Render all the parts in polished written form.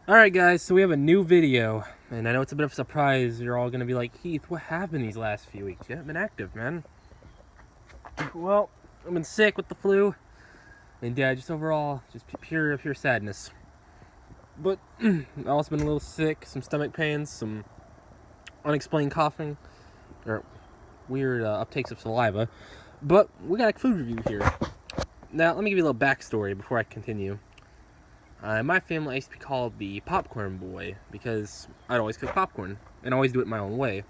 Alright guys, so we have a new video, and I know it's a bit of a surprise. You're all going to be like, Heath, what happened these last few weeks? You haven't been active, man. Well, I've been sick with the flu, and just overall, just pure sadness. But I've also been a little sick, some stomach pains, some unexplained coughing, or weird uptakes of saliva. But we got a food review here. Now, let me give you a little backstory before I continue. In my family, I used to be called the popcorn boy because I'd always cook popcorn and always do it my own way.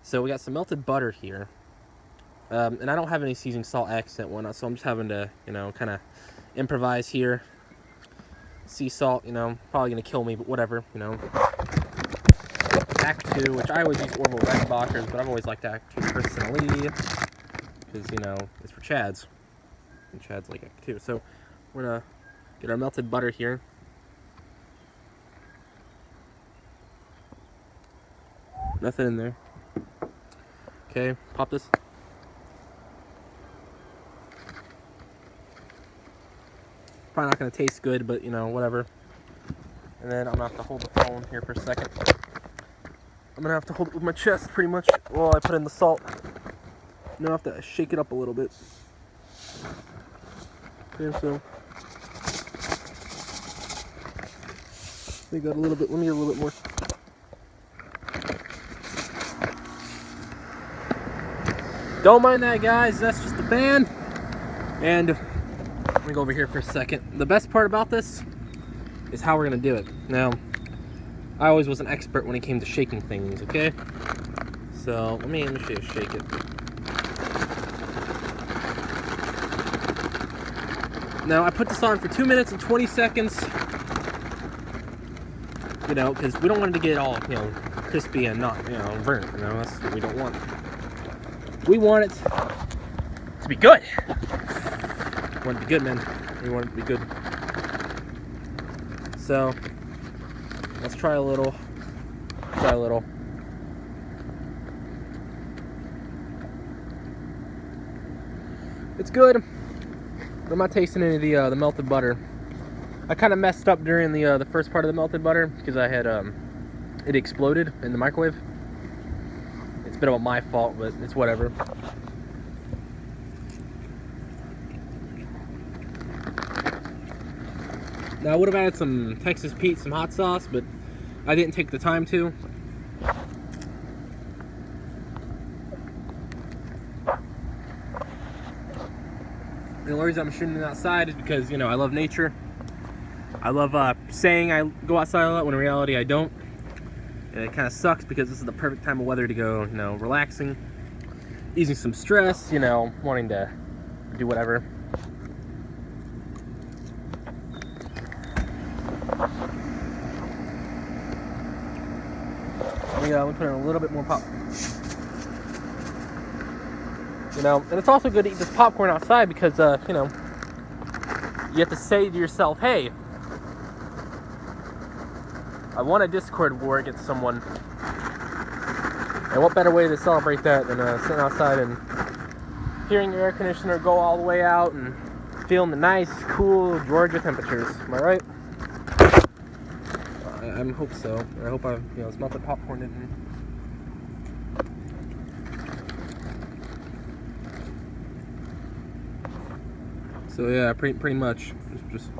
So we got some melted butter here, and I don't have any seasoning salt accent one, so I'm just having to, kind of improvise here. Sea salt, probably gonna kill me, but whatever, Act 2, which I always use Orville Redenbacher's, but I've always liked Act 2 personally because it's for Chads, and Chads like Act 2. So we're gonna get our melted butter here. Nothing in there. Okay, pop this. Probably not gonna taste good, but whatever. And then I'm gonna have to hold the phone here for a second. I'm gonna have to hold it with my chest pretty much while I put in the salt. And I have to shake it up a little bit. Okay, so we got a little bit. Let me get a little bit more. Don't mind that, guys. That's just the fan. And let me go over here for a second. The best part about this is how we're gonna do it. Now, I always was an expert when it came to shaking things. Okay, so let me show you shake it. Now I put this on for 2 minutes and 20 seconds. Because we don't want it to get all, crispy and not, burnt. That's what we don't want. We want it to be good. We want it to be good, man. We want it to be good. So, let's try a little. Try a little. It's good, but I'm not tasting any of the melted butter. I kind of messed up during the first part of the melted butter because I had it exploded in the microwave. It's a bit of my fault, but it's whatever. Now I would have added some Texas Pete, some hot sauce, but I didn't take the time to. And the reason I'm shooting it outside is because I love nature. I love saying I go outside a lot when in reality I don't. And it kind of sucks because this is the perfect time of weather to go, relaxing, easing some stress, wanting to do whatever. Let me put in a little bit more pop. And it's also good to eat this popcorn outside because, you have to say to yourself, hey, I won a Discord war against someone. And what better way to celebrate that than sitting outside and hearing your air conditioner go all the way out and feeling the nice, cool Georgia temperatures. Am I right? I hope so. I hope I, smelt the popcorn in. So yeah, pretty much, just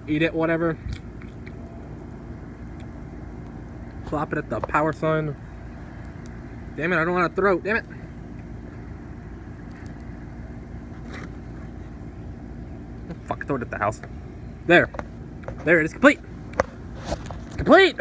eat it, whatever. Flop it at the power sign. Damn it, I don't want to throw. Damn it. Fuck, throw it at the house. There it is, complete. Complete!